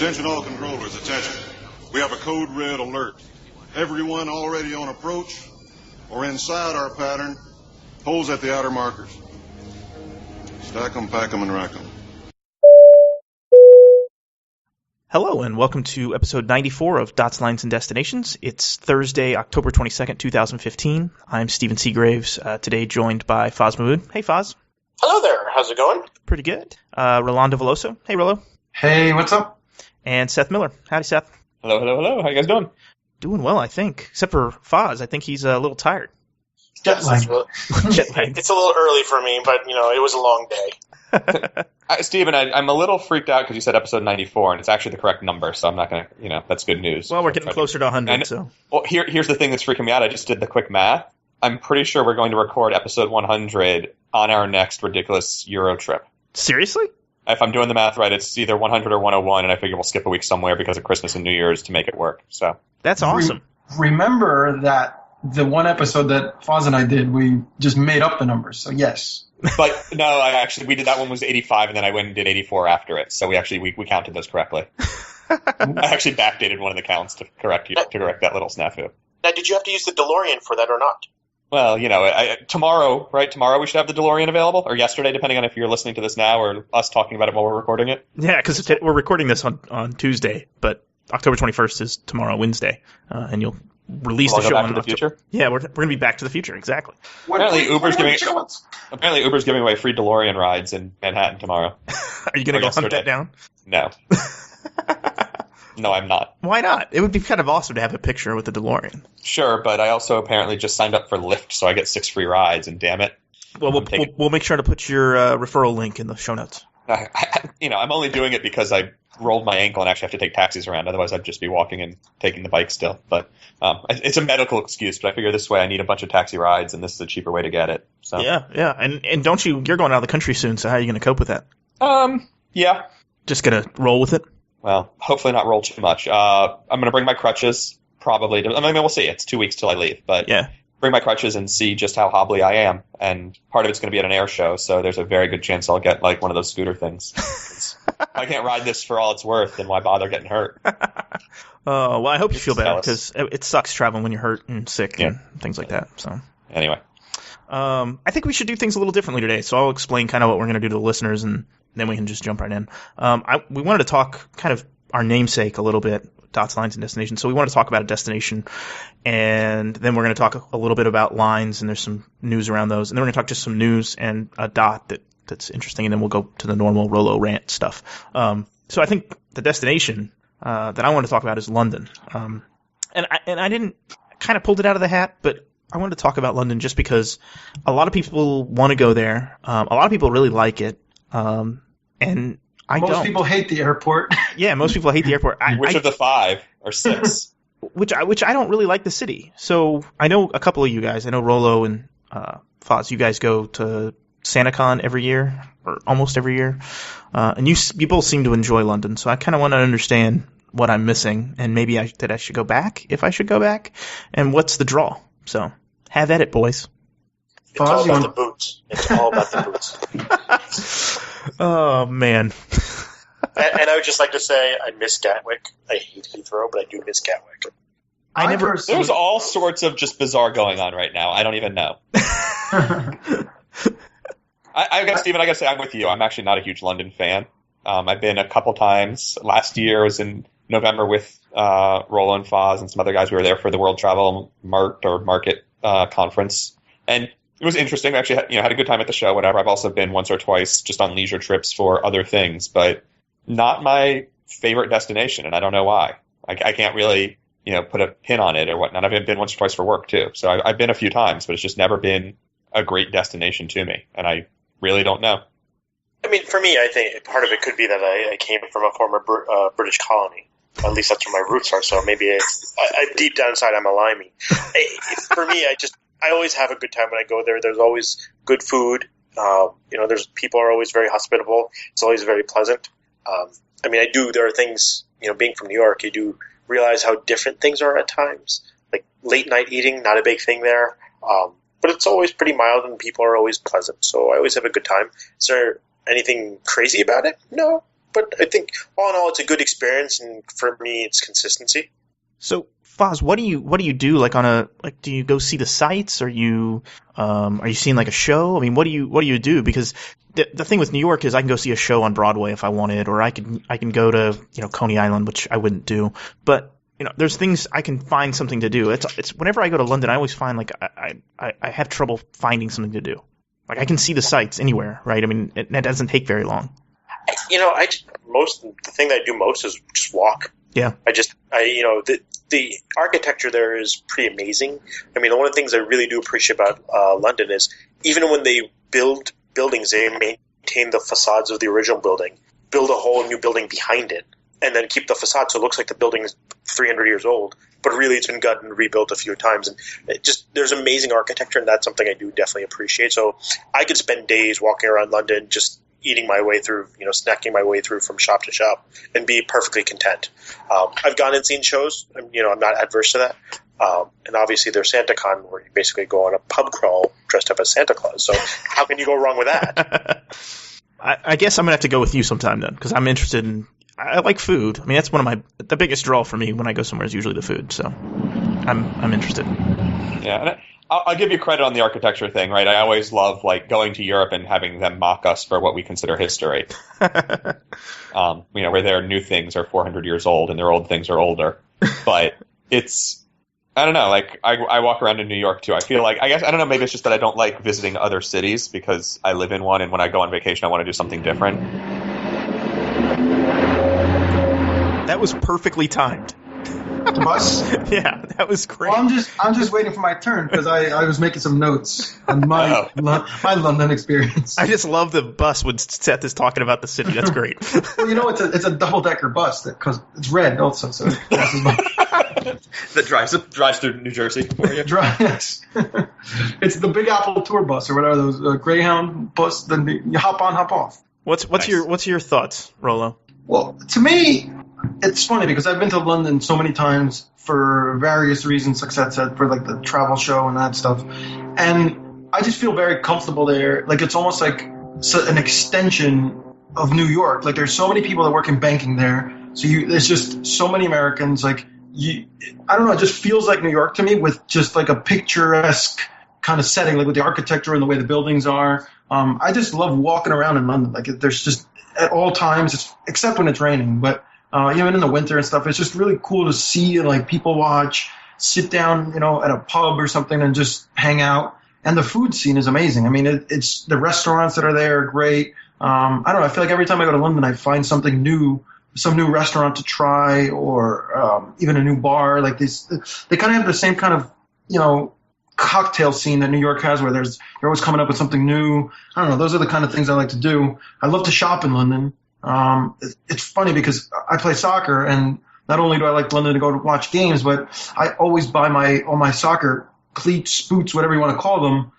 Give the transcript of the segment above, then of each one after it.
Attention all controllers, attention. We have a code red alert. Everyone already on approach or inside our pattern, pose at the outer markers. Stack 'em, pack 'em, and rack 'em. Hello, and welcome to episode 94 of Dots, Lines, and Destinations. It's Thursday, October 22nd, 2015. I'm Stephen Seagraves, today joined by Foz Mahmood. Hey, Foz. Hello there. How's it going? Pretty good. Rolando Veloso. Hey, Rolo. Hey, what's up? And Seth Miller. Howdy, Seth. Hello, hello, hello. How you guys doing? Doing well, I think. Except for Foz. I think he's a little tired. Jet lag. It's a little early for me, but, it was a long day. Stephen, I'm a little freaked out because you said episode 94, and it's actually the correct number, so I'm not going to, that's good news. Well, we're getting closer to 100, so. Well, here's the thing that's freaking me out. I just did the quick math. I'm pretty sure we're going to record episode 100 on our next ridiculous Euro trip. Seriously? If I'm doing the math right, it's either 100 or 101, and I figure we'll skip a week somewhere because of Christmas and New Year's to make it work. So that's awesome. Remember that the one episode that Foz and I did, we just made up the numbers, so yes. But no, we did that one was 85, and then I went and did 84 after it. So we counted those correctly. I actually backdated one of the counts to correct that little snafu. Now, did you have to use the DeLorean for that or not? Well, tomorrow, right? Tomorrow we should have the DeLorean available, or yesterday, depending on if you're listening to this now or us talking about it while we're recording it. Yeah, because we're recording this on Tuesday, but October 21st is tomorrow, Wednesday, and you'll release the show on the future. Yeah, we're going to be Back to the Future, exactly. Apparently, Uber's giving away free DeLorean rides in Manhattan tomorrow. Are you going to go hunt that down? No. No, I'm not. Why not? It would be kind of awesome to have a picture with the DeLorean. Sure, but I also apparently just signed up for Lyft, so I get 6 free rides, and damn it. Well, we'll make sure to put your referral link in the show notes. I'm only doing it because I rolled my ankle and actually have to take taxis around. Otherwise, I'd just be walking and taking the bike still. But it's a medical excuse, but I figure this way I need a bunch of taxi rides, and this is a cheaper way to get it. So. Yeah. And don't you're going out of the country soon, so how are you going to cope with that? Yeah. Just going to roll with it? Well, hopefully not roll too much. I'm going to bring my crutches, probably. We'll see. It's 2 weeks till I leave. But yeah. Bring my crutches and see just how hobbly I am. And part of it's going to be at an air show, so there's a very good chance I'll get like one of those scooter things. If I can't ride this for all it's worth, then why bother getting hurt? Well, I hope you feel better, because it sucks traveling when you're hurt and sick and things like that. So anyway. I think we should do things a little differently today, so I'll explain kind of what we're going to do to the listeners, and then we can just jump right in. We wanted to talk kind of our namesake a little bit, Dots, Lines, and Destinations. So we want to talk about a destination, and then we're going to talk a little bit about lines, and there's some news around those, and then we're going to talk just some news and a dot that's interesting, and then we'll go to the normal Rolo rant stuff. So I think the destination that I want to talk about is London. And I didn't kind of pulled it out of the hat, but I wanted to talk about London just because a lot of people want to go there. A lot of people really like it. And I don't. Most people hate the airport. Yeah, most people hate the airport. Which of the 5 or 6? Which I don't really like the city. So I know a couple of you guys. I know Rolo and Foz. You guys go to SantaCon every year, or almost every year. And you both seem to enjoy London. So I kind of want to understand what I'm missing, and maybe I should go back, if I should go back, and what's the draw. So have at it, boys. It's all about the boots. It's all about the boots. Oh, man. And I would just like to say I miss Gatwick. I hate Heathrow, but I do miss Gatwick. There's all sorts of just bizarre going on right now. I don't even know. I guess, Stephen, I gotta say I'm with you. I'm actually not a huge London fan. I've been a couple times. Last year I was in November with Roland and Foz and some other guys. We were there for the World Travel Market conference, and it was interesting. We actually had a good time at the show, whatever. I've also been once or twice just on leisure trips for other things, but not my favorite destination, and I don't know why. I can't really, put a pin on it or whatnot. I've been once or twice for work, too. So I've been a few times, but it's just never been a great destination to me, and I really don't know. I mean, for me, I think part of it could be that I came from a former British colony. At least that's where my roots are, so maybe I deep down inside I'm a limey. For me, I always have a good time when I go there. There's always good food. There's people are always very hospitable. It's always very pleasant. There are things, being from New York, you do realize how different things are at times. Like late night eating, not a big thing there. But it's always pretty mild and people are always pleasant. So I always have a good time. Is there anything crazy about it? No. But I think all in all, it's a good experience, and for me, it's consistency. So, Foz, what do you do? Like do you go see the sights? Are you seeing like a show? I mean, what do you do? Because the thing with New York is I can go see a show on Broadway if I wanted, or I can go to Coney Island, which I wouldn't do. But there's things I can find something to do. It's whenever I go to London, I always find like I have trouble finding something to do. Like I can see the sights anywhere, right? I mean, that doesn't take very long. The thing that I do most is just walk. Yeah. The architecture there is pretty amazing. I mean, one of the things I really do appreciate about London is even when they build buildings, they maintain the facades of the original building, build a whole new building behind it, and then keep the facade so it looks like the building is 300 years old, but really it's been gutted and rebuilt a few times. And there's amazing architecture, and that's something I do definitely appreciate. So I could spend days walking around London just eating my way through, snacking my way through from shop to shop and be perfectly content. I've gone and seen shows. I'm not adverse to that. And obviously there's SantaCon where you basically go on a pub crawl dressed up as Santa Claus. So how can you go wrong with that? I guess I'm going to have to go with you sometime then, because I'm interested in – I like food. I mean, that's the biggest draw for me when I go somewhere is usually the food. So I'm interested. Yeah, and I'll give you credit on the architecture thing, right? I always love like going to Europe and having them mock us for what we consider history. Where their new things are 400 years old and their old things are older. But I don't know, like I walk around in New York too. I feel like, I guess, I don't know, maybe it's just that I don't like visiting other cities because I live in one, and when I go on vacation I want to do something different. That was perfectly timed. The bus? Yeah, that was great. Well, I'm just waiting for my turn because I was making some notes on my London experience. I just love the bus when Seth is talking about the city. That's great. Well, it's a double-decker bus because it's red also, so it passes by. That drives through New Jersey for you. Yes. It's the Big Apple tour bus or whatever, those Greyhound bus. Then you hop on, hop off. What's your thoughts, Rollo? Well, to me, it's funny because I've been to London so many times for various reasons, like Seth said, for like the travel show and that stuff. And I just feel very comfortable there. Like it's almost like an extension of New York. Like there's so many people that work in banking there. So there's just so many Americans. Like I don't know, it just feels like New York to me with just like a picturesque kind of setting, like with the architecture and the way the buildings are. I just love walking around in London. Like there's just at all times, except when it's raining, but even in the winter and stuff, it's just really cool to see and like people watch, sit down, at a pub or something and just hang out. And the food scene is amazing. I mean, it's the restaurants that are there are great. I don't know. I feel like every time I go to London, I find something new, some new restaurant to try, or even a new bar. Like they kind of have the same kind of, cocktail scene that New York has, where they're always coming up with something new. I don't know. Those are the kind of things I like to do. I love to shop in London. It's funny because I play soccer, and not only do I like London to go to watch games, but I always buy all my soccer cleats, boots, whatever you want to call them.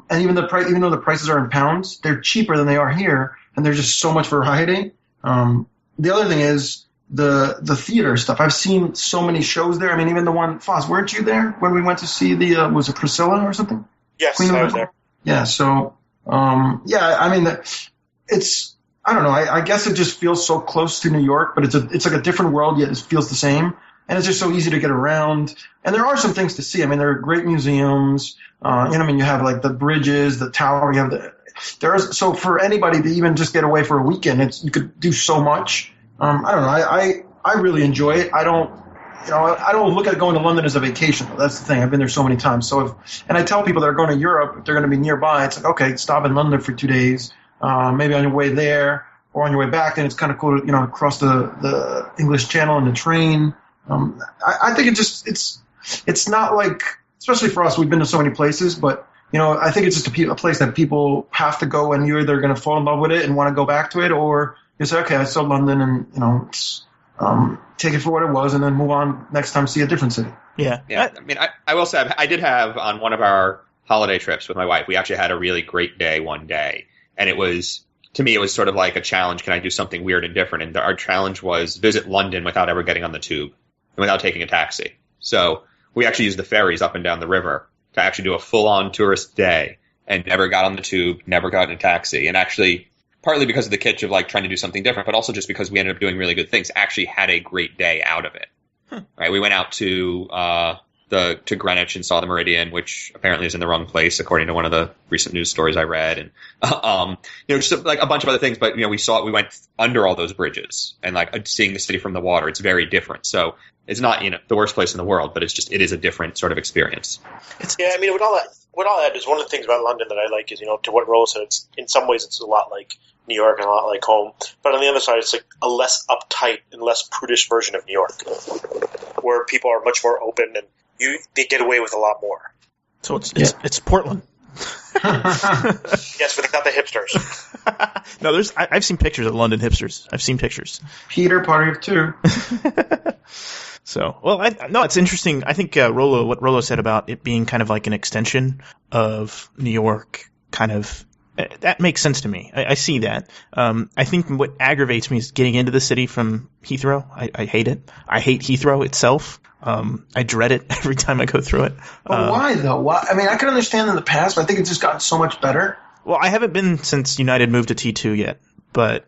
And even though the prices are in pounds, they're cheaper than they are here, and there's just so much variety. The other thing is the theater stuff. I've seen so many shows there. I mean, even the one, Foz, weren't you there when we went to see was it Priscilla or something? Yes, I was there. Yeah, so, I mean, it's, I don't know, I guess it just feels so close to New York, but it's like a different world, yet it feels the same. And it's just so easy to get around. And there are some things to see. I mean, there are great museums. You have like the bridges, the tower, so for anybody to even just get away for a weekend, you could do so much. I don't know. I really enjoy it. I don't look at going to London as a vacation. That's the thing. I've been there so many times. And I tell people that are going to Europe, if they're going to be nearby, it's like, okay, stop in London for 2 days, maybe on your way there or on your way back. Then it's kind of cool to, cross the English Channel in the train. I think it's not like, especially for us, we've been to so many places, but I think it's just a place that people have to go, and you're either going to fall in love with it and want to go back to it, or you say, okay, I saw London, and take it for what it was, and then move on next time, see a different city. Yeah. I mean, I will say I did have on one of our holiday trips with my wife, we actually had a really great day one day, and to me, it was sort of like a challenge. Can I do something weird and different? And our challenge was visit London without ever getting on the tube and without taking a taxi. So we actually used the ferries up and down the river to actually do a full-on tourist day, and never got on the tube, never got in a taxi, and actually partly because of the kitsch of like trying to do something different, but also just because we ended up doing really good things, actually had a great day out of it. Right? We went out to Greenwich and saw the Meridian, which apparently is in the wrong place, according to one of the recent news stories I read, and just like a bunch of other things. But we went under all those bridges, and like seeing the city from the water, it's very different. So it's not the worst place in the world, but it is a different sort of experience. Yeah, I mean, with all that is one of the things about London that I like is to what Rose said. It's in some ways it's a lot like New York and a lot like home, but on the other side, it's like a less uptight and less prudish version of New York, where people are much more open and they get away with a lot more. So it's Portland. Yes, but not the hipsters. No, I've seen pictures of London hipsters. I've seen pictures. Peter, part of two. So, well, it's interesting. I think what Rollo said about it being kind of like an extension of New York, kind of, that makes sense to me. I see that. I think what aggravates me is getting into the city from Heathrow. I hate it. I hate Heathrow itself. I dread it every time I go through it. Why, though? Why? I mean, I can understand in the past, but I think it's just gotten so much better. Well, I haven't been since United moved to T2 yet, but...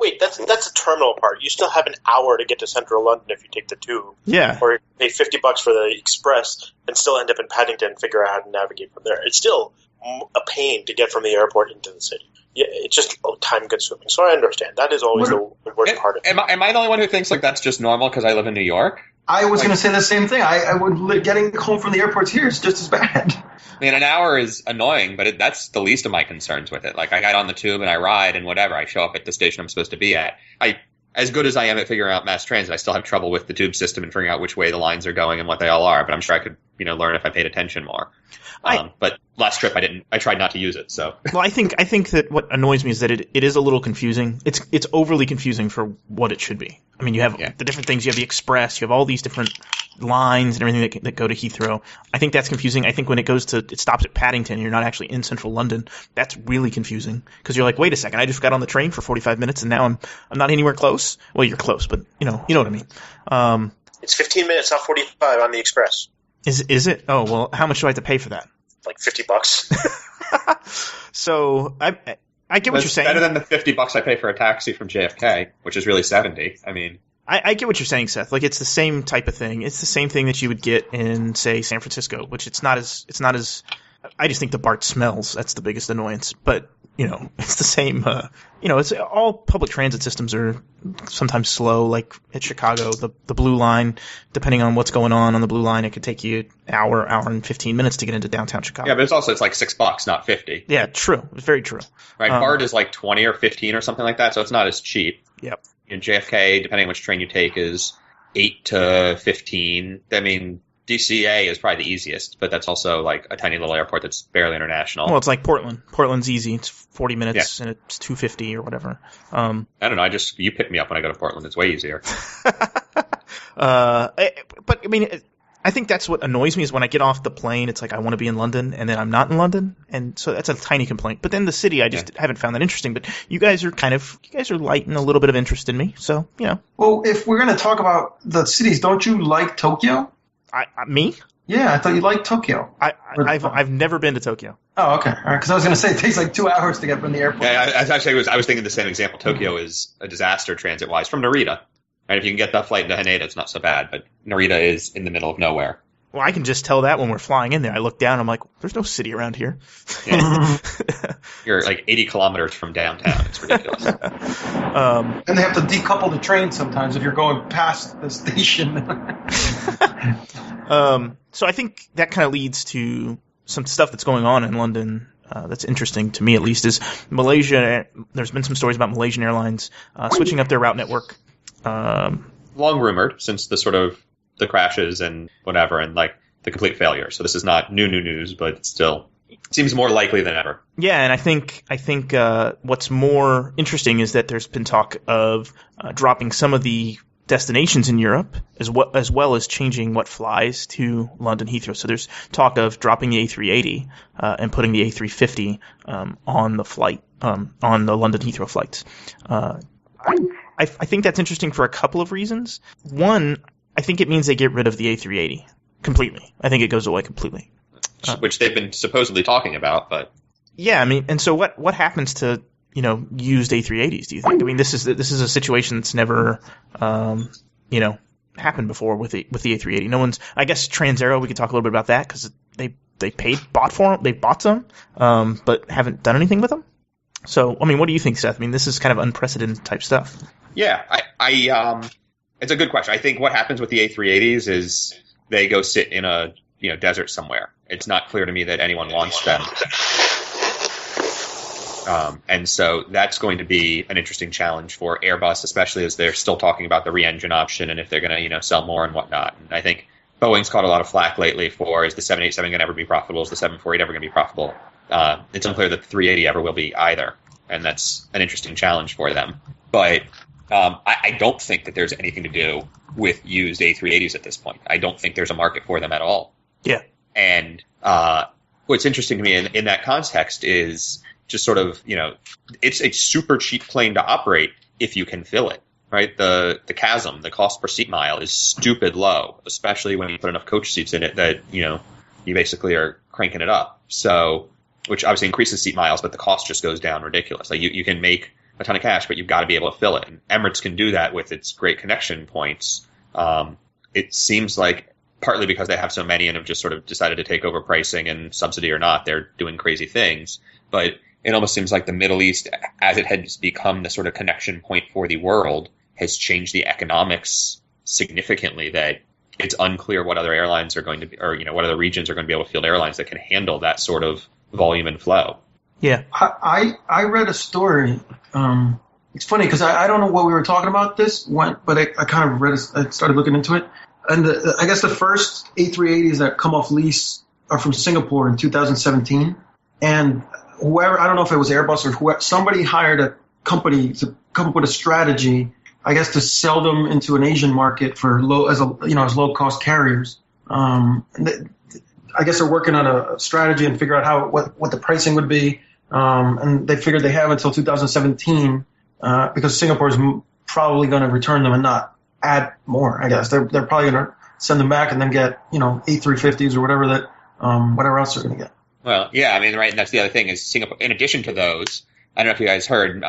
Wait, that's a terminal part. You still have an hour to get to central London if you take the tube. Yeah. Or you pay $50 for the express and still end up in Paddington and figure out how to navigate from there. It's still a pain to get from the airport into the city. Yeah, it's just time consuming. So I understand. That is always the worst part of it. Am I the only one who thinks like that's just normal because I live in New York? I was going to say the same thing. Getting home from the airports here is just as bad. I mean, an hour is annoying, but that's the least of my concerns with it. Like, I got on the tube and I ride and whatever. I show up at the station I'm supposed to be at. As good as I am at figuring out mass transit, I still have trouble with the tube system and figuring out which way the lines are going and what they all are. But I'm sure I could, learn if I paid attention more. But last trip I tried not to use it. So. Well, I think that what annoys me is that it is a little confusing. It's overly confusing for what it should be. I mean, you have the different things. You have the express. You have all these different lines and everything that go to Heathrow. I think that's confusing. I think when it stops at Paddington, and you're not actually in central London. That's really confusing because you're like, wait a second, I just got on the train for 45 minutes and now I'm not anywhere close. Well, you're close, but you know what I mean. It's 15 minutes, not 45 on the express. Is it? Oh well, how much do I have to pay for that? Like $50. So I get what you're saying. Better than the $50 I pay for a taxi from JFK, which is really $70. I mean, I get what you're saying, Seth. Like, it's the same type of thing. It's the same thing that you would get in, say, San Francisco, which it's not as. I just think the BART smells. That's the biggest annoyance. But it's the same. It's all public transit systems are sometimes slow. Like at Chicago, the Blue Line, depending on what's going on the Blue Line, it could take you an hour and 15 minutes to get into downtown Chicago. Yeah, but it's like $6, not $50. Yeah, true. It's very true. Right, BART is like 20 or 15 or something like that, so it's not as cheap. Yep. In JFK, depending on which train you take, is 8 to 15. I mean, DCA is probably the easiest, but that's also like a tiny little airport that's barely international. Well, it's like Portland. Portland's east. It's 40 minutes and it's $2.50 or whatever. I don't know. You pick me up when I go to Portland. It's way easier. But I mean, I think that's what annoys me is when I get off the plane, it's like I want to be in London and then I'm not in London. And so that's a tiny complaint. But then the city, I just haven't found that interesting. But you guys are lighting a little bit of interest in me. So, Well, if we're going to talk about the cities, don't you like Tokyo? Me? Yeah, I thought you liked Tokyo. I've never been to Tokyo. Oh, okay. All right, because I was going to say it takes like 2 hours to get from the airport. Yeah, I was thinking the same example. Tokyo is a disaster transit-wise from Narita. Right, if you can get that flight into Haneda, it's not so bad. But Narita is in the middle of nowhere. Well, I can just tell that when we're flying in there. I look down, I'm like, there's no city around here. Yeah. You're like 80 kilometers from downtown. It's ridiculous. And they have to decouple the train sometimes if you're going past the station. So I think that kind of leads to some stuff that's going on in London that's interesting to me, at least, is Malaysia. There's been some stories about Malaysian Airlines switching up their route network. Long rumored since the sort of the crashes and whatever and like the complete failure. So this is not new news, but still seems more likely than ever. Yeah, and I think what's more interesting is that there's been talk of dropping some of the destinations in Europe as well as changing what flies to London Heathrow. So there's talk of dropping the A380 and putting the A350 on the flight on the London Heathrow flights. I think that's interesting for a couple of reasons. One, I think it means they get rid of the A380 completely. I think it goes away completely. Which they've been supposedly talking about, but... Yeah, I mean, and so what happens to used A380s? Do you think? I mean, this is a situation that's never happened before with the A380. No one's. I guess Transaero. We could talk a little bit about that because they bought some, but haven't done anything with them. So, I mean, what do you think, Seth? I mean, this is kind of unprecedented type stuff. Yeah, it's a good question. I think what happens with the A380s is they go sit in a desert somewhere. It's not clear to me that anyone wants them. And so that's going to be an interesting challenge for Airbus, especially as they're still talking about the re-engine option and if they're going to sell more and whatnot. And I think Boeing's caught a lot of flack lately for, is the 787 going to ever be profitable? Is the 748 ever going to be profitable? It's unclear that the 380 ever will be either. And that's an interesting challenge for them. But I don't think that there's anything to do with used A380s at this point. I don't think there's a market for them at all. Yeah. And what's interesting to me in that context is just sort of, it's a super cheap plane to operate if you can fill it, right? The CASM, the cost per seat mile, is stupid low, especially when you put enough coach seats in it that, you basically are cranking it up. So, which obviously increases seat miles, but the cost just goes down ridiculous. Like you can make a ton of cash, but you've got to be able to fill it. And Emirates can do that with its great connection points. It seems like partly because they have so many and have just sort of decided to take over pricing, and subsidy or not, they're doing crazy things. But it almost seems like the Middle East, as it has become the sort of connection point for the world, has changed the economics significantly, that it's unclear what other airlines are going to be, or, what other regions are going to be able to field airlines that can handle that sort of volume and flow. Yeah. I read a story. It's funny because I don't know what we were talking about but I kind of I started looking into it. And I guess the first A380s that come off lease are from Singapore in 2017. And whoever, I don't know if it was Airbus or whoever, somebody hired a company to come up with a strategy, I guess, to sell them into an Asian market for as low cost carriers. I guess they're working on a strategy and figure out what the pricing would be. And they figured they have until 2017 because Singapore is probably going to return them and not add more. I guess they're probably going to send them back and then get A350s or whatever whatever else they're going to get. Well, yeah, I mean, right, and that's the other thing is Singapore. In addition to those, I don't know if you guys heard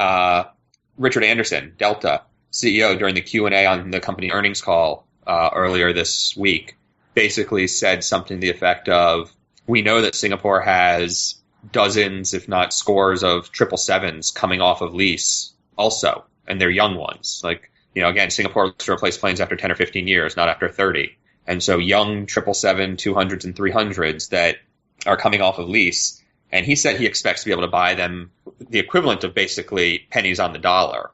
Richard Anderson, Delta CEO, during the Q&A on the company earnings call earlier this week, basically said something to the effect of, "We know that Singapore has dozens, if not scores, of 777s coming off of lease also, and they're young ones. Like, again, Singapore looks to replace planes after 10 or 15 years, not after 30. And so young 777, 200s, and 300s that are coming off of lease." And he said he expects to be able to buy them the equivalent of basically pennies on the dollar.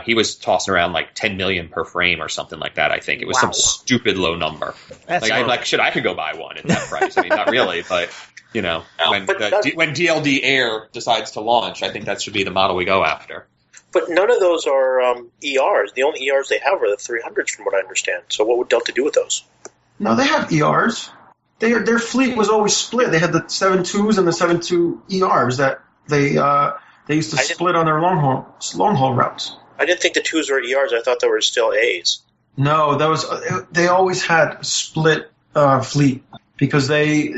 He was tossing around like 10 million per frame or something like that. I think it was some stupid low number. I could go buy one at that price. I mean, not really, but when DLD Air decides to launch, I think that should be the model we go after. But none of those are ERs. The only ERs they have are the 300s, from what I understand. So what would Delta do with those? No, they have ERs. Their fleet was always split. They had the 72s and the 72 ERs that they used to split on their long haul routes. I didn't think the 2s were ERs. I thought they were still A's. No, they always had split fleet because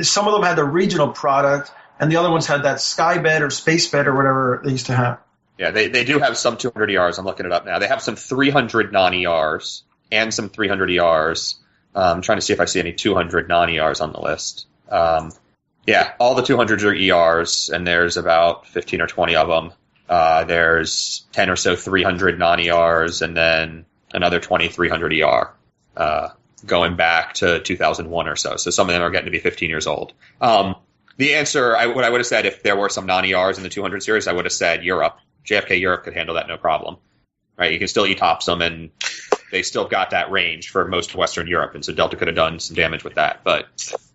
some of them had the regional product and the other ones had that Skybed or Spacebed or whatever they used to have. Yeah, they do have some 200 ERs. I'm looking it up now. They have some 300 non-ERs and some 300 ERs. I'm trying to see if I see any 200 non-ERs on the list. Yeah, all the 200s are ERs, and there's about 15 or 20 of them. There's 10 or so 300 non-ERs, and then another 20 300 ER, going back to 2001 or so. So some of them are getting to be 15 years old. The answer, what I would have said if there were some non-ERs in the 200 series, I would have said Europe. JFK Europe could handle that no problem. Right? You can still ETOPS them, and they still got that range for most of Western Europe, and so Delta could have done some damage with that. But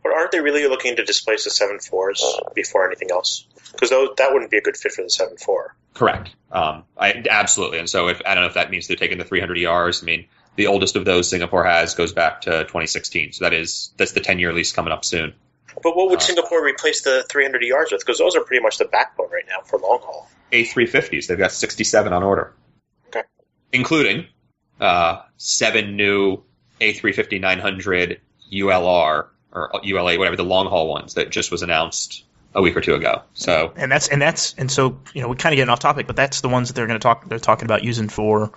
aren't they really looking to displace the 7.4s before anything else? Because that wouldn't be a good fit for the 7.4. Correct. Absolutely. And so I don't know if that means they're taking the 300 ERs. I mean, the oldest of those Singapore has goes back to 2016. So that's the 10-year lease coming up soon. But what would Singapore replace the 300 ERs with? Because those are pretty much the backbone right now for long haul. A350s. They've got 67 on order. Okay. Including 7 new A350-900 ULR or ULA, whatever, the long haul ones that just was announced a week or two ago. So and so we kind of getting off topic, but that's the ones that they're talking about using for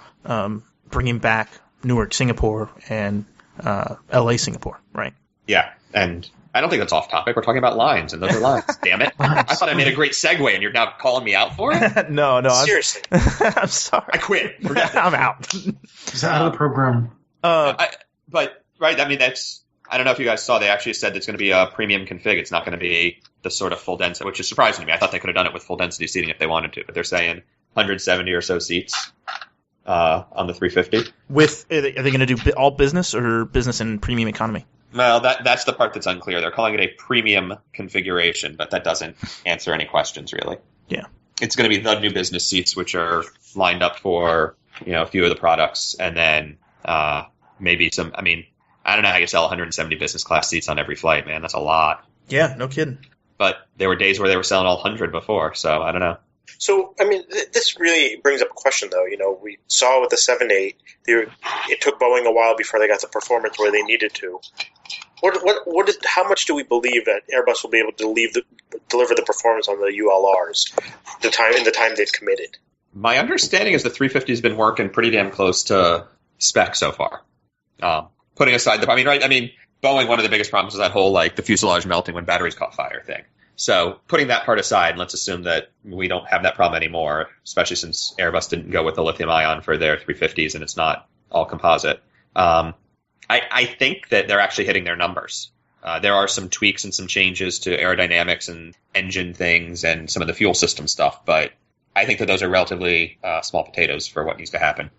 bringing back Newark, Singapore, and LA, Singapore, right? Yeah, and I don't think that's off topic. We're talking about lines, and those are lines. Damn it! I thought I made a great segue, and you're now calling me out for it. No, Seriously. I'm sorry. I quit. Forget it. I'm out. He's out of the program. But right, I mean that's. I don't know if you guys saw. They actually said it's going to be a premium config. It's not going to be the sort of full density, which is surprising to me. I thought they could have done it with full density seating if they wanted to, but they're saying 170 or so seats on the 350. Are they going to do all business or business and premium economy? Well, that's the part that's unclear. They're calling it a premium configuration, but that doesn't answer any questions really. Yeah, it's going to be the new business seats, which are lined up for a few of the products, and then maybe some. I mean, I don't know how you sell 170 business class seats on every flight, man. That's a lot. Yeah, no kidding. But there were days where they were selling all 100 before, so I don't know. So, I mean, this really brings up a question, though. We saw with the 7.8, it took Boeing a while before they got the performance where they needed to. How much do we believe that Airbus will be able to deliver the performance on the ULRs in the time they've committed? My understanding is the 350 has been working pretty damn close to spec so far. Putting aside Boeing, one of the biggest problems is that whole the fuselage melting when batteries caught fire thing. So putting that part aside, let's assume that we don't have that problem anymore, especially since Airbus didn't go with the lithium ion for their 350s and it's not all composite. I think that they're actually hitting their numbers. There are some tweaks and some changes to aerodynamics and engine things and some of the fuel system stuff, but I think that those are relatively small potatoes for what needs to happen.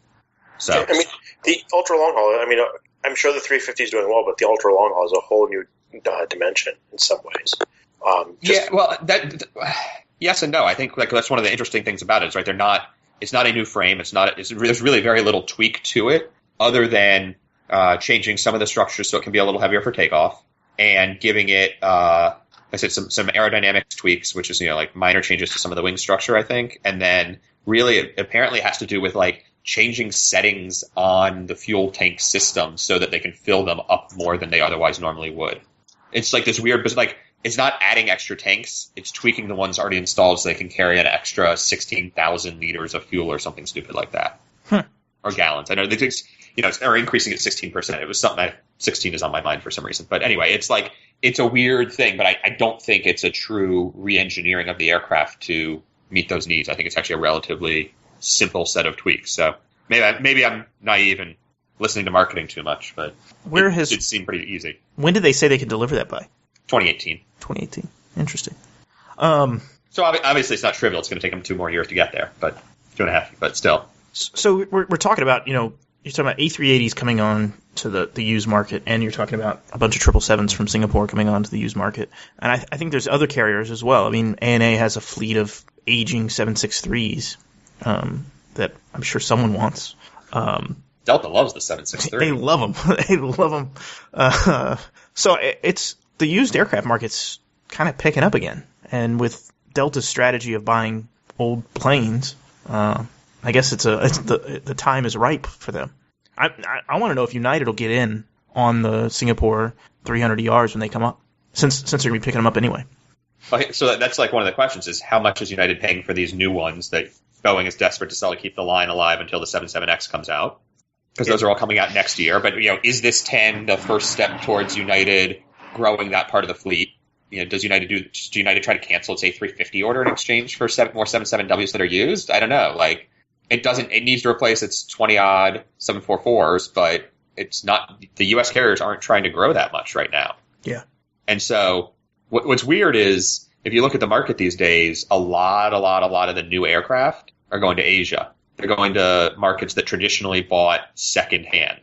So, I mean, the ultra long haul, I'm sure the 350 is doing well, but the ultra long haul is a whole new dimension in some ways. Yes and no. I think that's one of the interesting things about it. Is right, it's not a new frame. There's really very little tweak to it, other than changing some of the structures so it can be a little heavier for takeoff, and giving it, I said some aerodynamics tweaks, which is minor changes to some of the wing structure, I think, and then really it apparently has to do with changing settings on the fuel tank system so that they can fill them up more than they otherwise normally would. It's this weird, but it's not adding extra tanks. It's tweaking the ones already installed so they can carry an extra 16,000 liters of fuel or something stupid like that. Or gallons. I know they think, or increasing it 16%. It was something 16 is on my mind for some reason. But anyway, it's a weird thing, but I don't think it's a true re-engineering of the aircraft to meet those needs. I think it's actually a relatively simple set of tweaks. So maybe I'm naive and listening to marketing too much, but it seemed pretty easy. When did they say they could deliver that by? 2018. 2018. Interesting. So obviously it's not trivial. It's going to take them 2 more years to get there, but 2.5, but still. So we're talking about, you're talking about A380s coming on to the used market, and you're talking about a bunch of 777s from Singapore coming on to the used market. And I think there's other carriers as well. I mean, ANA has a fleet of aging 763s that I'm sure someone wants. Delta loves the 763. They love them. They love them. So it's the used aircraft market's kind of picking up again. And with Delta's strategy of buying old planes, I guess the time is ripe for them. I want to know if United will get in on the Singapore 300ERs when they come up, since they're going to be picking them up anyway. Okay, so that's one of the questions is how much is United paying for these new ones that Boeing is desperate to sell to keep the line alive until the 77X comes out? Because those are all coming out next year. But is this 10 the first step towards United growing that part of the fleet? Does United try to cancel its A350 order in exchange for more 77Ws that are used? I don't know. It needs to replace its 20-odd 744s, but it's not. The U.S. carriers aren't trying to grow that much right now. Yeah. And so what's weird is if you look at the market these days, a lot of the new aircraft are going to Asia. They're going to markets that traditionally bought secondhand.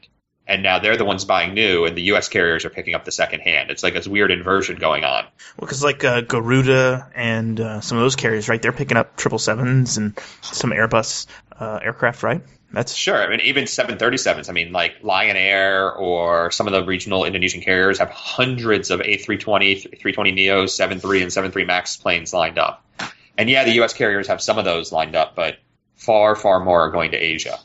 And now they're the ones buying new, and the U.S. carriers are picking up the secondhand. It's this weird inversion going on. Well, because Garuda and some of those carriers, right, they're picking up 777s and some Airbus aircraft, right? That's sure. I mean, even 737s. I mean, Lion Air or some of the regional Indonesian carriers have hundreds of A320, 320 Neos, 73 and 73 MAX planes lined up. And yeah, the U.S. carriers have some of those lined up, but far, far more are going to Asia.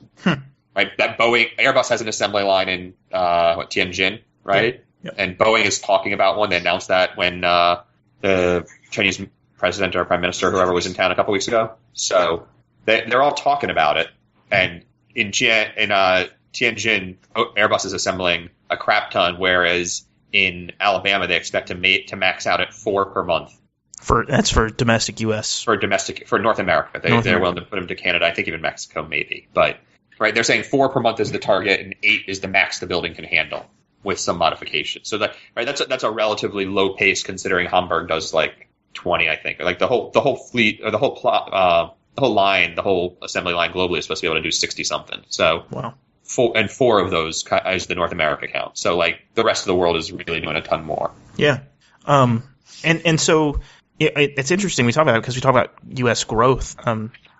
Right, that Airbus has an assembly line in Tianjin, right? Yep. And Boeing is talking about one. They announced that when the Chinese president or prime minister, whoever was in town a couple weeks ago. So they're all talking about it. And in Tianjin, Airbus is assembling a crap ton, whereas in Alabama they expect to max out at 4 per month. That's for domestic U.S. For North America. They're willing to put them to Canada. I think even Mexico maybe. But right, they're saying 4 per month is the target, and 8 is the max the building can handle, with some modifications. So that's a relatively low pace considering Hamburg does like 20, I think. Or like the whole fleet or the whole line, the whole assembly line globally is supposed to be able to do 60 something. So wow. 4 of those is the North America count. So like the rest of the world is really doing a ton more. Yeah. And so it's interesting we talk about it because we talk about U.S. growth.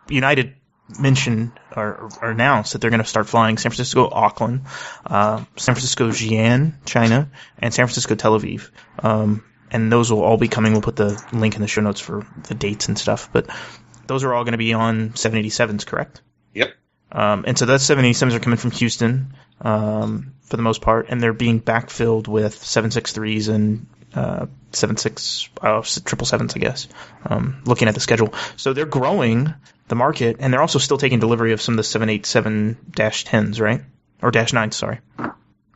United mentioned or announced that they're going to start flying San Francisco, Auckland, San Francisco, Xi'an, China, and San Francisco, Tel Aviv. And those will all be coming. We'll put the link in the show notes for the dates and stuff. But those are all going to be on 787s, correct? Yep. And so those 787s are coming from Houston for the most part, and they're being backfilled with 763s and 777s, I guess, looking at the schedule. So they're growing the market, and they're also still taking delivery of some of the 787-10s, right? Or -9s, sorry.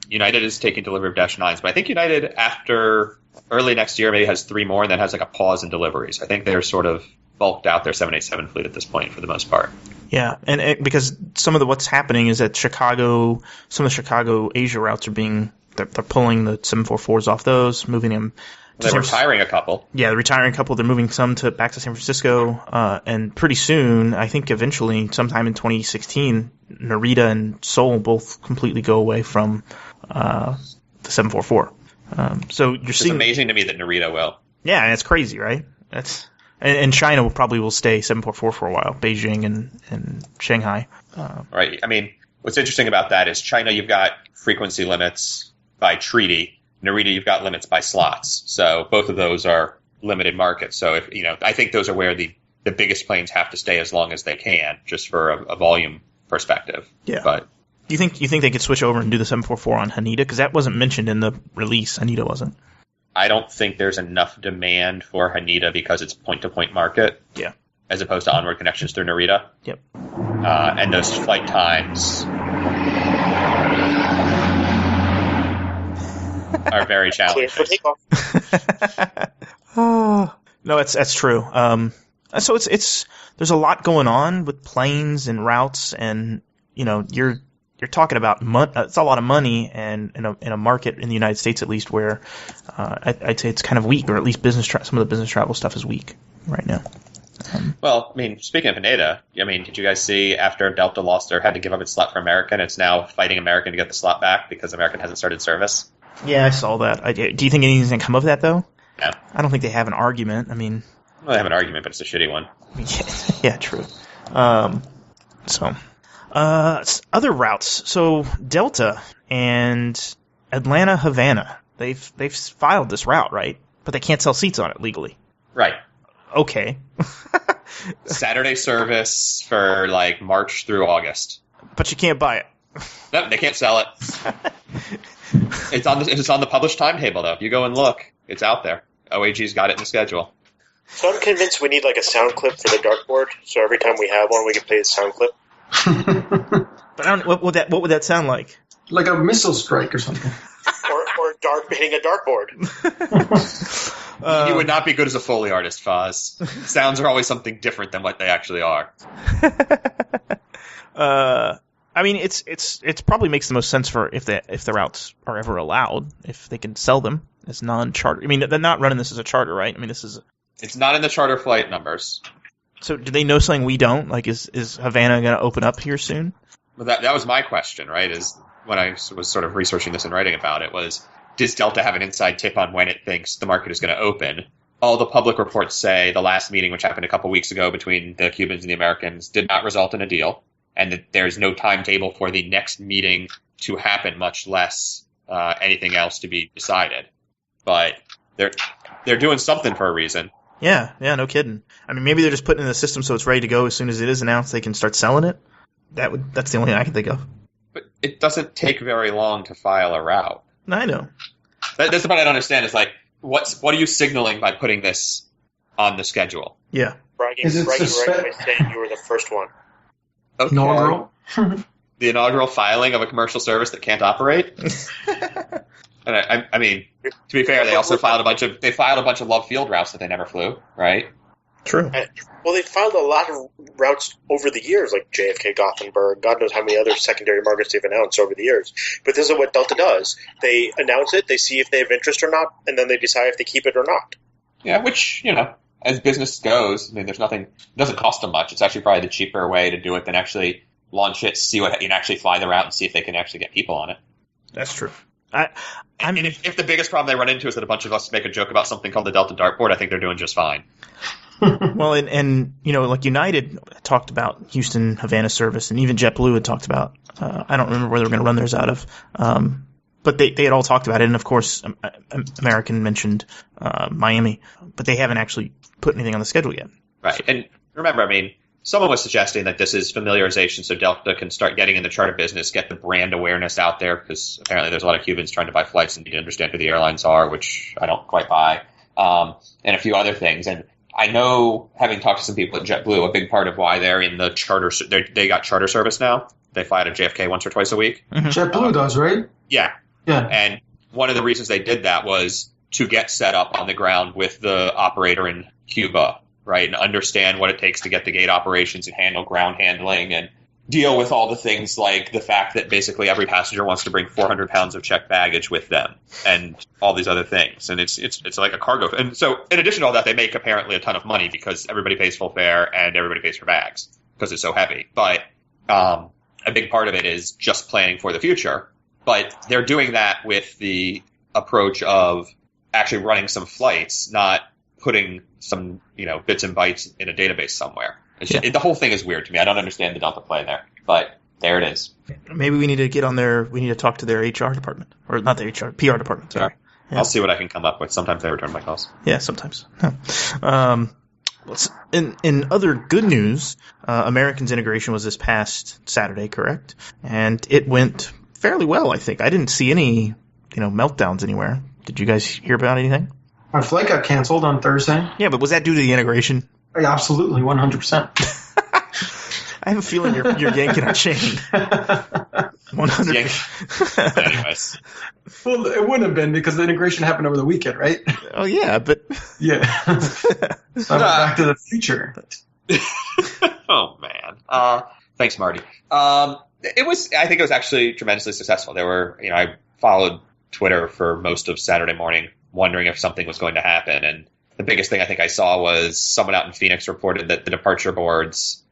United is taking delivery of -9s, but I think United, after early next year, maybe has 3 more, and then has like a pause in deliveries. I think they're sort of bulked out their 787 fleet at this point for the most part. Yeah, and because some of what's happening is that some of the Chicago Asia routes they're pulling the 744s off those, moving them. They're retiring a couple. Yeah, they're retiring a couple. They're moving some back to San Francisco, and pretty soon, I think eventually, sometime in 2016, Narita and Seoul both completely go away from the 744. So you're seeing. It's amazing to me that Narita will. Yeah, and it's crazy, right? And China will stay 744 for a while, Beijing and Shanghai. Right. I mean, what's interesting about that is China, you've got frequency limits by treaty. Narita, you've got limits by slots. So both of those are limited markets. So I think those are where the biggest planes have to stay as long as they can, just for a volume perspective. Yeah. But do you think they could switch over and do the 744 on Haneda? Because that wasn't mentioned in the release. Haneda wasn't. I don't think there's enough demand for Haneda because it's point-to-point market. Yeah. As opposed to onward connections through Narita. Yep. And those flight times are very challenging. Clear for takeoff. No, that's true. So there's a lot going on with planes and routes, and you're talking about it's a lot of money, and in a market in the United States at least where I'd say it's kind of weak, or at least some of the business travel stuff is weak right now. Well, I mean, speaking of Haneda, did you guys see after Delta had to give up its slot for American, it's now fighting American to get the slot back because American hasn't started service? Yeah, I saw that. Do you think anything's going to come of that, though? No. I don't think they have an argument. Well, they have an argument, but it's a shitty one. Yeah, true. Other routes. So Delta and Atlanta Havana, they've filed this route, right? But they can't sell seats on it legally. Right. Okay. Saturday service for like March through August. But you can't buy it. No, they can't sell it. It's on the published timetable though. If you go and look, it's out there. OAG's got it in the schedule. So I'm convinced we need like a sound clip for the dartboard. So every time we have one, we can play the sound clip. But what would that sound like? Like a missile strike or something. or a dart hitting a dartboard. You would not be good as a Foley artist, Foz. Sounds are always something different than what they actually are. It's probably makes the most sense for if the routes are ever allowed, if they can sell them as non-charter. They're not running this as a charter, right? It's not in the charter flight numbers. So do they know something we don't? Like, is Havana going to open up here soon? Well, that was my question, right? Is when I was sort of researching this and writing about it was, does Delta have an inside tip on when it thinks the market is going to open? All the public reports say the last meeting, which happened a couple weeks ago between the Cubans and the Americans, did not result in a deal, and that there's no timetable for the next meeting to happen, much less anything else to be decided. But they're doing something for a reason. Yeah, no kidding. Maybe they're just putting it in the system so it's ready to go as soon as it is announced. They can start selling it. That's the only thing I can think of. But it doesn't take very long to file a route. I know. That's the part I don't understand. Is like, what are you signaling by putting this on the schedule. Yeah. Bragging Is it right by saying you were the first one. Okay. Inaugural. The inaugural filing of a commercial service that can't operate. And I mean, to be fair, they also filed a bunch of Love Field routes that they never flew, right? True. Well, they filed a lot of routes over the years, like JFK, Gothenburg, God knows how many other secondary markets they've announced over the years. But this is what Delta does. They announce it, they see if they have interest or not, and then they decide if they keep it or not. Yeah, which, as business goes, I mean, it doesn't cost them much. It's actually probably the cheaper way to do it than actually launch it, see what you can actually fly the route and see if they can actually get people on it. That's true. I mean, if the biggest problem they run into is that a bunch of us make a joke about something called the Delta Dartboard, I think they're doing just fine. Well, and like United talked about Houston Havana service, and even JetBlue had talked about. I don't remember where they were going to run theirs out of, but they had all talked about it. And of course, American mentioned Miami, but they haven't actually put anything on the schedule yet. Right, and remember, I mean, someone was suggesting that this is familiarization, so Delta can start getting in the charter business, get the brand awareness out there, because apparently there's a lot of Cubans trying to buy flights and need to understand who the airlines are, which I don't quite buy, and a few other things. And I know, having talked to some people at JetBlue, a big part of why they're in the charter, they got charter service now. They fly out of JFK once or twice a week. Mm-hmm. JetBlue does, right? Yeah. Yeah. And one of the reasons they did that was to get set up on the ground with the operator in Cuba, right, and understand what it takes to get the gate operations and handle ground handling and deal with all the things like the fact that basically every passenger wants to bring 400 pounds of checked baggage with them and all these other things. And it's like a cargo. And so in addition to all that, they make apparently a ton of money because everybody pays full fare and everybody pays for bags because it's so heavy. But a big part of it is just planning for the future. But they're doing that with the approach of actually running some flights, not putting some, bits and bytes in a database somewhere. The whole thing is weird to me. I don't understand the Delta play there, but there it is. Maybe we need to get on we need to talk to their HR department, or not the PR department. Sorry. Yeah. I'll see what I can come up with. Sometimes they return my calls. Yeah, sometimes. In other good news, American's integration was this past Saturday, correct? And it went fairly well, I think. I didn't see any, meltdowns anywhere. Did you guys hear about anything? Our flight got canceled on Thursday. Yeah, but was that due to the integration? Absolutely, 100%. I have a feeling you're yanking our chain. 100%. Anyways. Well, it wouldn't have been because the integration happened over the weekend, right? Oh, yeah, but... Yeah. Back to the Future. Oh, man. Thanks, Marty. I think it was actually tremendously successful. There were, I followed Twitter for most of Saturday morning, wondering if something was going to happen. And the biggest thing I think I saw was someone out in Phoenix reported that the departure boards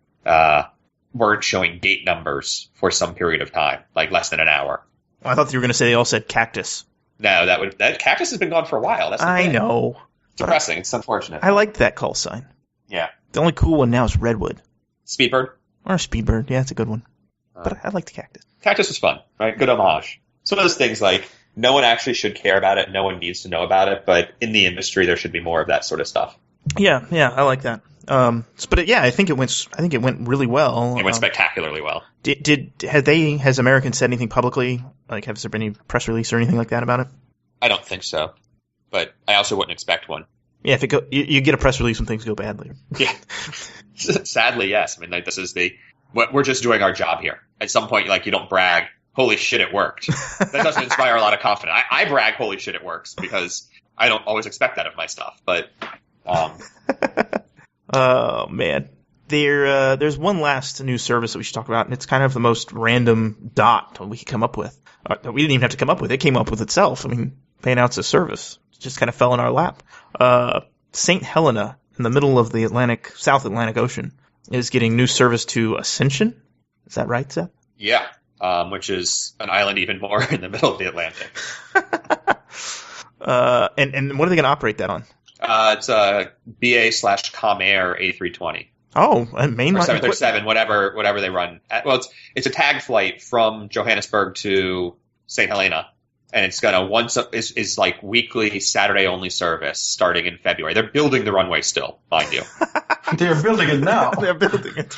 weren't showing gate numbers for some period of time, like less than an hour. Well, I thought you were going to say they all said cactus. No, that cactus has been gone for a while. That's the I thing. know. It's depressing. It's unfortunate. I liked that call sign. Yeah. The only cool one now is Redwood. Speedbird? Or Speedbird. Yeah, it's a good one. But I like the cactus. Cactus was fun, right? Good homage. It's one of those things like no one actually should care about it. No one needs to know about it. But in the industry, there should be more of that sort of stuff. Yeah, I like that. But I think it went really well. It went spectacularly well. Has American said anything publicly? Like, has there been any press release or anything like that about it? I don't think so. But I also wouldn't expect one. Yeah, if you get a press release when things go badly. Yeah. Sadly, yes. I mean, like, this is we're just doing our job here. At some point, like, you don't brag, holy shit, it worked. That doesn't inspire a lot of confidence. I brag, holy shit, it works, because I don't always expect that of my stuff. But, oh, man. There's one last new service that we should talk about, and it's kind of the most random dot we could come up with. We didn't even have to come up with it. It came up with itself. I mean, they announced a service. It just kind of fell in our lap. St. Helena, in the middle of the South Atlantic Ocean, is getting new service to Ascension. Is that right, Seth? Yeah, which is an island even more in the middle of the Atlantic. And what are they going to operate that on? It's a BA/Comair A320. Oh, a mainline 737, whatever they run. It's a tag flight from Johannesburg to St. Helena, and it's gonna is like weekly Saturday only service starting in February. They're building the runway still, mind you. They're building it now. They're building it.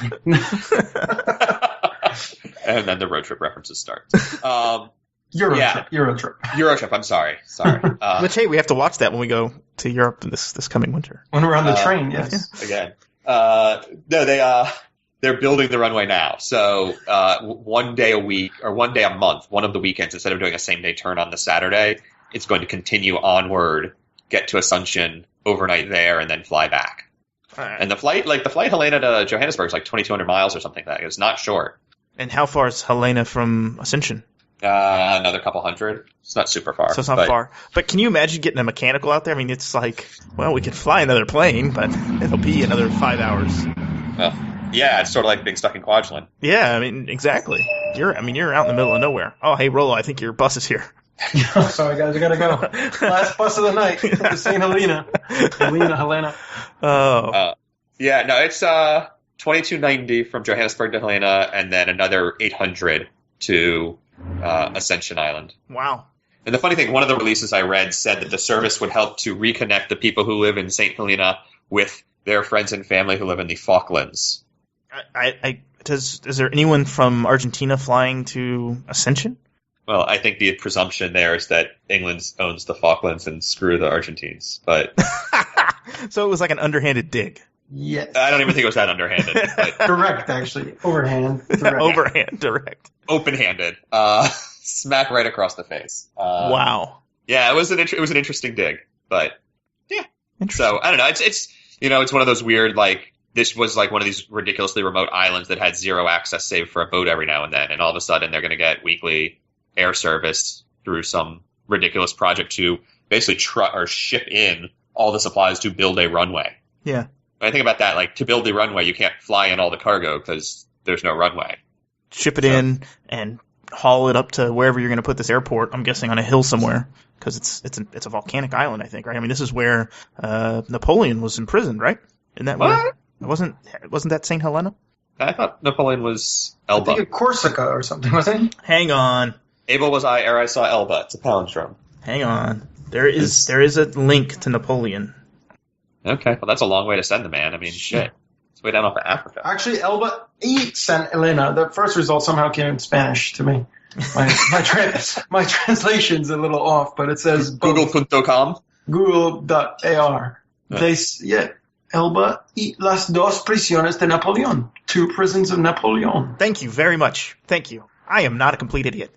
And then the road trip references start. Eurotrip. I'm sorry. Which, hey, we have to watch that when we go to Europe this coming winter. When we're on the train, yes. Again. They're building the runway now. So one day a week or one day a month, one of the weekends, instead of doing a same day turn on the Saturday, it's going to continue onward, get to Ascension, overnight there, and then fly back. Right. And the flight Helena to Johannesburg is like 2,200 miles or something like that. It's not short. And how far is Helena from Ascension? Another couple hundred. It's not super far. So it's not far. But can you imagine getting a mechanical out there? I mean, it's like, well, we could fly another plane, but it'll be another 5 hours. Yeah, it's sort of like being stuck in Kwajalein. Yeah, I mean, exactly. You're out in the middle of nowhere. Oh, hey, Rolo, I think your bus is here. Sorry, guys, I gotta go. Last bus of the night to St. Helena. Helena. Oh. Yeah, no, it's $22.90 from Johannesburg to Helena, and then another $800 to Ascension Island. Wow. And the funny thing, one of the releases I read said that the service would help to reconnect the people who live in St. Helena with their friends and family who live in the Falklands. Is there anyone from Argentina flying to Ascension? Well, I think the presumption there is that England owns the Falklands and screw the Argentines. But so it was like an underhanded dig. Yes. I don't even think it was that underhanded. But direct, actually. Overhand. Direct. Overhand, direct. Open-handed. Smack right across the face. Wow. Yeah, it was an interesting dig. But yeah. So I don't know. It's one of those weird, like, this was like one of these ridiculously remote islands that had zero access save for a boat every now and then, and all of a sudden they're going to get weekly air service through some ridiculous project to basically ship in all the supplies to build a runway. Yeah. When I think about that, like, to build the runway, you can't fly in all the cargo because there's no runway. Ship it in and haul it up to wherever you're going to put this airport. I'm guessing on a hill somewhere because it's a volcanic island, I think, right? I mean, this is where Napoleon was imprisoned, right? Isn't that where? Wasn't that St. Helena? I thought Napoleon was Elba. I think Corsica or something, wasn't he? Hang on. Able was I ere I saw Elba. It's a palindrome. Hang on. There is a link to Napoleon. Okay, well that's a long way to send the man. I mean, shit. It's way down off of Africa. Actually, Elba y San Elena. The first result somehow came in Spanish to me. My translation's a little off, but it says Google.com. Google.ar. Elba y las dos prisiones de Napoleon. 2 prisons of Napoleon. Thank you very much. Thank you. I am not a complete idiot.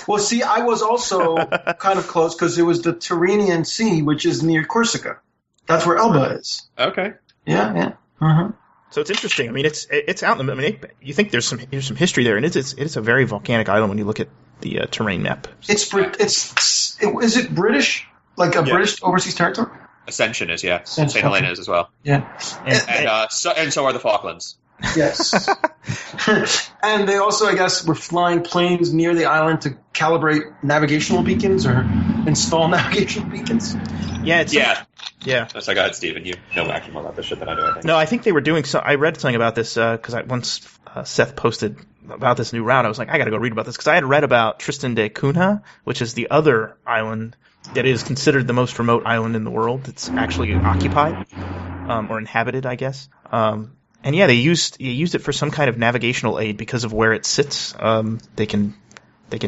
Well, see, I was also kind of close because it was the Tyrrhenian Sea, which is near Corsica. That's where Elba is. Okay. Yeah. Uh-huh. So it's interesting. I mean, it's out in the. I mean, you think there's some history there, and it's a very volcanic island when you look at the terrain map. Is it British? Like a British overseas territory? Ascension is, yeah. St. Helena is as well. Yeah. And so are the Falklands. Yes. And they also, I guess, were flying planes near the island to calibrate navigational beacons or install navigational beacons. Yeah. Yeah. That's like, go ahead, Steven. You know actually more about this shit than I do, I think. No, I think they were doing so. I read something about this because once Seth posted about this new route, I was like, I got to go read about this because I had read about Tristan da Cunha, which is the other island that is considered the most remote island in the world. It's actually occupied or inhabited, I guess. And yeah, they used it for some kind of navigational aid because of where it sits. They can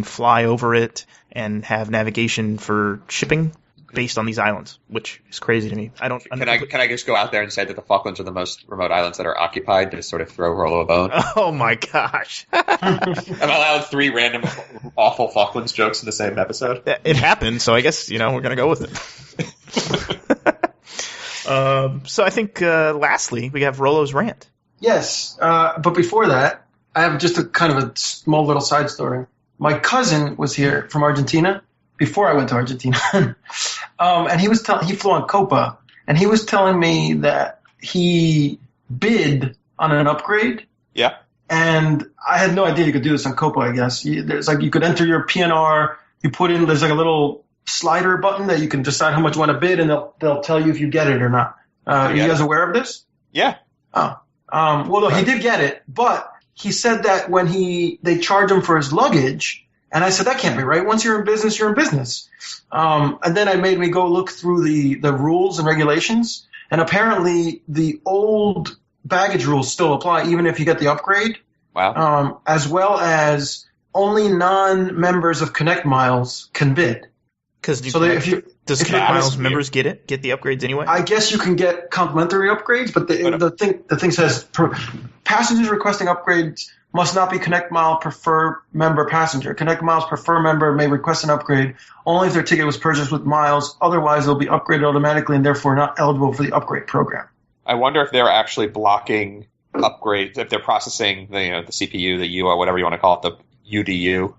fly over it and have navigation for shipping based on these islands, which is crazy to me. Can I just go out there and say that the Falklands are the most remote islands that are occupied to sort of throw Rollo a bone? Oh my gosh! Am I allowed 3 random awful Falklands jokes in the same episode? It happened, so I guess we're gonna go with it. So I think lastly we have Rollo's rant. Yes, but before that, I have just a kind of a small little side story. My cousin was here from Argentina before I went to Argentina, and he flew on Copa, and he was telling me that he bid on an upgrade. Yeah. And I had no idea you could do this on Copa. I guess there's like you could enter your PNR. You put in there's like a little slider button that you can decide how much you want to bid, and they'll tell you if you get it or not. Are you guys aware of this? Yeah. Oh. Well, no, he did get it, but he said that when they charge him for his luggage, and I said, that can't be right. Once you're in business, you're in business. And then it made me go look through the rules and regulations, and apparently the old baggage rules still apply even if you get the upgrade. Wow. As well as only non-members of Connect Miles can bid. Because So that if you does if Connect you- Miles members get the upgrades anyway? I guess you can get complimentary upgrades, but the thing says passengers requesting upgrades must not be Connect Mile prefer member passenger. Connect Miles prefer member may request an upgrade only if their ticket was purchased with miles. Otherwise, they'll be upgraded automatically and therefore not eligible for the upgrade program. I wonder if they're actually blocking upgrades, if they're processing the CPU, the U, or whatever you want to call it, the UDU,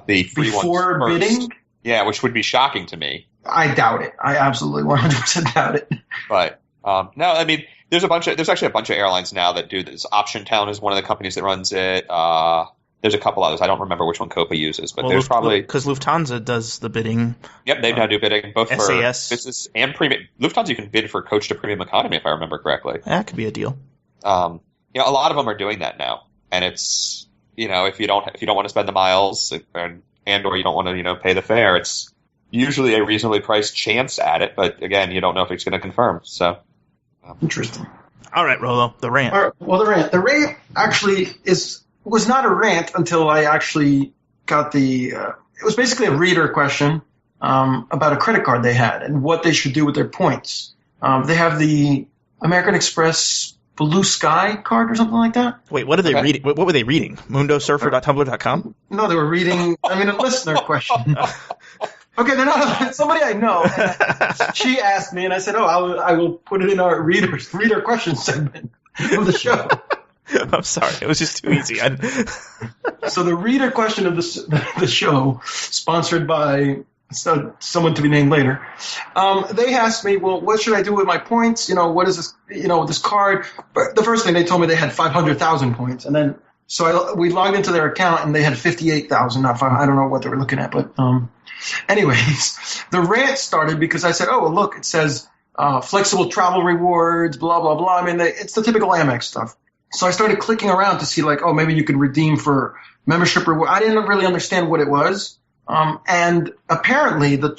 the free Before ones first. bidding, Yeah, which would be shocking to me. I doubt it. I absolutely 100% doubt it. But no, I mean, there's actually a bunch of airlines now that do this. Option Town is one of the companies that runs it. There's a couple others. I don't remember which one Copa uses, but there's probably because Lufthansa does the bidding. Yep, they now do bidding both for SAS. business and premium. Lufthansa, you can bid for coach to premium economy, if I remember correctly. That could be a deal. A lot of them are doing that now, and it's if you don't want to spend the miles and or you don't want to pay the fare, it's usually a reasonably priced chance at it. But again, you don't know if it's going to confirm. So Interesting. All right, Rolo, the rant. All right, well, the rant actually was not a rant until I actually got it was basically a reader question about a credit card they had and what they should do with their points. They have the American Express Blue Sky card or something like that. Wait, what are they reading? What were they reading? Mundosurfer.tumblr.com? No, they were reading, a listener question. Okay, they're not somebody I know. And she asked me, and I said, I will put it in our reader question segment of the show. I'm sorry, it was just too easy. So the reader question of the show, sponsored by someone to be named later, they asked me, well, what should I do with my points? What is this? This card. But the first thing they told me they had 500,000 points, and then we logged into their account and they had 58,000. Not 5. I don't know what they were looking at, but anyways, the rant started because I said, oh, well, look, it says flexible travel rewards, blah blah blah. I mean, it's the typical Amex stuff. So I started clicking around to see, maybe you could redeem for membership reward. I didn't really understand what it was. And apparently the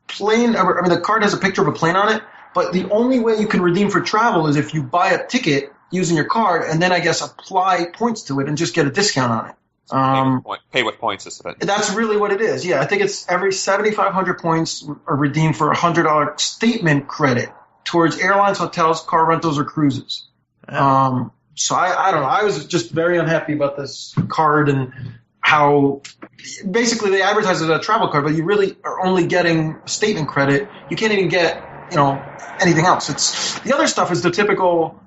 plane, the card has a picture of a plane on it, but the only way you can redeem for travel is if you buy a ticket using your card and then I guess apply points to it and just get a discount on it. pay with points is it? That's really what it is. Yeah, I think it's every 7,500 points are redeemed for $100 statement credit towards airlines, hotels, car rentals, or cruises. So I don't know. I was just very unhappy about this card and how basically they advertise it as a travel card, but you really are only getting statement credit. You can't even get, anything else. It's the other stuff is the typical,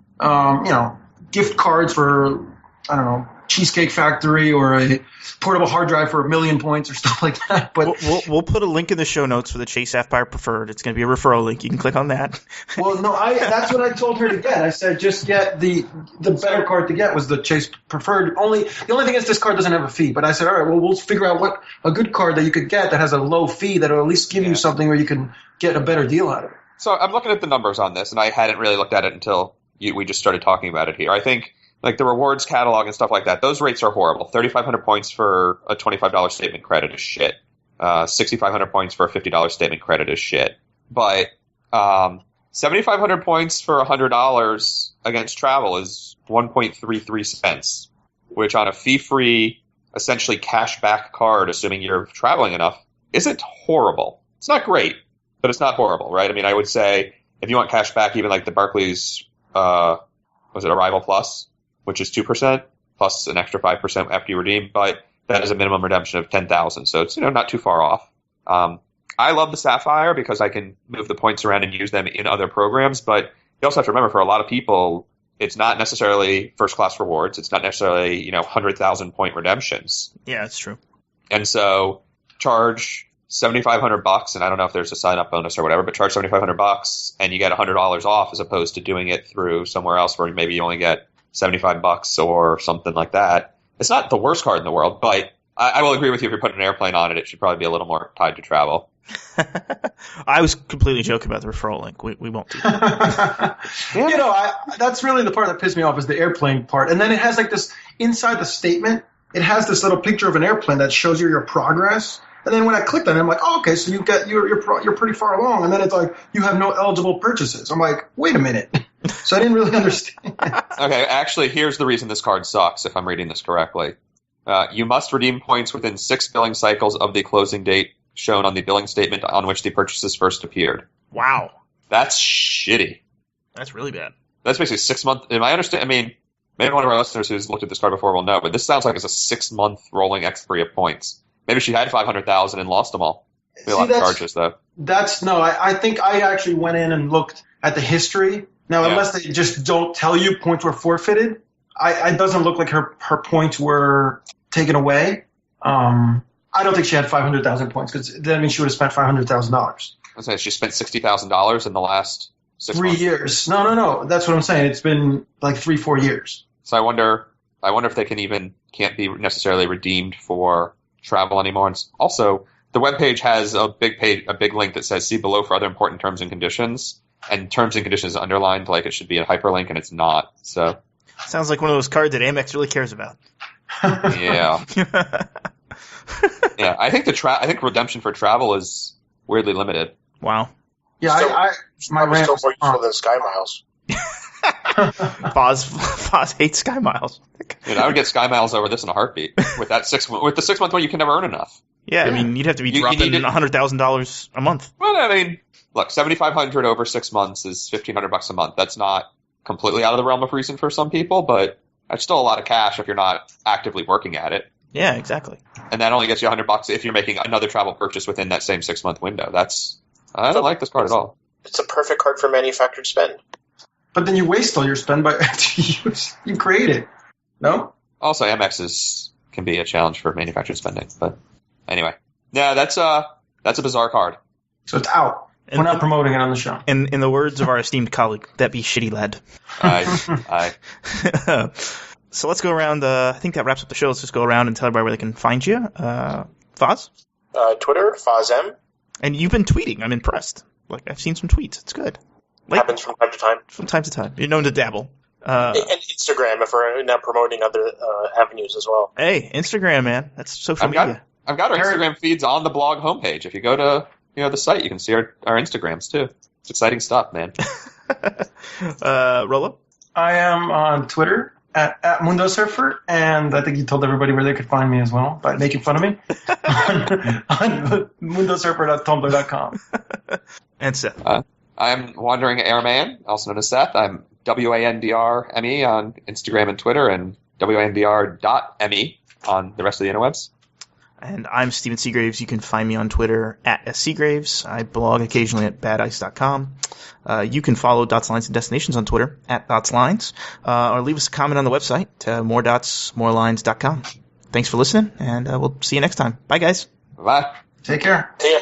gift cards for, I don't know, Cheesecake Factory or a portable hard drive for 1 million points or stuff like that. But we'll put a link in the show notes for the Chase Sapphire Preferred. It's going to be a referral link. You can click on that. Well, no, that's what I told her to get. I said just get the better card to get was the Chase Preferred. The only thing is this card doesn't have a fee. But I said, all right, well, we'll figure out what a good card that you could get that has a low fee that will at least give you something where you can get a better deal out of it. So I'm looking at the numbers on this, and I hadn't really looked at it until we just started talking about it here. I think the rewards catalog and stuff like that, those rates are horrible. 3,500 points for a $25 statement credit is shit. 6,500 points for a $50 statement credit is shit. But 7,500 points for $100 against travel is 1.33 cents, which on a fee-free, essentially cash-back card, assuming you're traveling enough, isn't horrible. It's not great, but it's not horrible, right? I mean, I would say if you want cash back, even like the Barclays, Arrival Plus, which is 2% plus an extra 5% after you redeem, but that is a minimum redemption of 10,000. So it's, not too far off. I love the Sapphire because I can move the points around and use them in other programs, but you also have to remember for a lot of people, it's not necessarily first class rewards. It's not necessarily, 100,000 point redemptions. Yeah, that's true. And so charge $7,500, and I don't know if there's a sign up bonus or whatever, but charge $7,500 and you get $100 off as opposed to doing it through somewhere else where maybe you only get $75 or something like that. It's not the worst card in the world, but I will agree with you. If you're putting an airplane on it, it should probably be a little more tied to travel. I was completely joking about the referral link. We won't do that. That's really the part that pissed me off is the airplane part. And then it has this inside the statement, it has this little picture of an airplane that shows you your progress. And then when I clicked on it, I'm like, oh, okay, so you're pretty far along. And then it's like, you have no eligible purchases. I'm like, wait a minute. So I didn't really understand. Okay, actually, here's the reason this card sucks, if I'm reading this correctly. You must redeem points within 6 billing cycles of the closing date shown on the billing statement on which the purchases first appeared. Wow. That's shitty. That's really bad. That's basically 6 months. Am I understand? I mean, maybe one of our listeners who's looked at this card before will know, but this sounds like it's a 6-month rolling expiry of points. Maybe she had 500,000 and lost them all. Be a lot of charges, though. I think I actually went in and looked at the history. Now, unless they just don't tell you points were forfeited, it doesn't look like her points were taken away. I don't think she had 500,000 points because that means she would have spent $500,000. I was saying she spent $60,000 in the last 6 months. 3 years. No. That's what I'm saying. It's been like 3-4 years. So I wonder if they can't be necessarily redeemed for travel anymore. And also, the webpage has a big link that says "See below for other important terms and conditions." And terms and conditions is underlined like it should be a hyperlink, and it's not. So sounds like one of those cards that Amex really cares about. Yeah. Yeah, I think I think redemption for travel is weirdly limited. Wow. Yeah, my probably rant still was more useful than Sky Miles. Foz hates Sky Miles. Dude, I would get Sky Miles over this in a heartbeat. With the 6-month one, you can never earn enough. Yeah, I mean, you'd have to be dropping $100,000 a month. Well, I mean, look, $7,500 over 6 months is $1,500 a month. That's not completely out of the realm of reason for some people, but that's still a lot of cash if you're not actively working at it. Yeah, exactly. And that only gets you $100 if you're making another travel purchase within that same 6-month window. I don't like this card at all. It's a perfect card for manufactured spend. But then you waste all your spend by you create it. No? Also, Amex can be a challenge for manufactured spending. But anyway, yeah, that's a bizarre card. So it's out. We're not promoting it on the show. In the words of our esteemed colleague, that be shitty, lad. Aye. So let's go around. I think that wraps up the show. Let's just go around and tell everybody where they can find you. Foz? Twitter, FozM. And you've been tweeting. I'm impressed. Like, I've seen some tweets. It's good. Happens from time to time. From time to time. You're known to dabble. And Instagram, if we're now promoting other avenues as well. Hey, Instagram, man. That's social media. I've got our Instagram feeds on the blog homepage. If you go to the site, you can see our Instagrams, too. It's exciting stuff, man. Rolo? I am on Twitter at Mundo Surfer, and I think you told everybody where they could find me as well by making fun of me on mundosurfer.tumblr.com. And Seth. I am Wandering Airman, also known as Seth. I'm WANDRME on Instagram and Twitter, and WANDR.ME on the rest of the interwebs. And I'm Steven Seagraves. You can find me on Twitter at SSeagraves. I blog occasionally at badice.com. You can follow Dots, Lines, and Destinations on Twitter at DotsLines, or leave us a comment on the website, moredotsmorelines.com. Thanks for listening, and we'll see you next time. Bye, guys. Bye. Take care. See ya.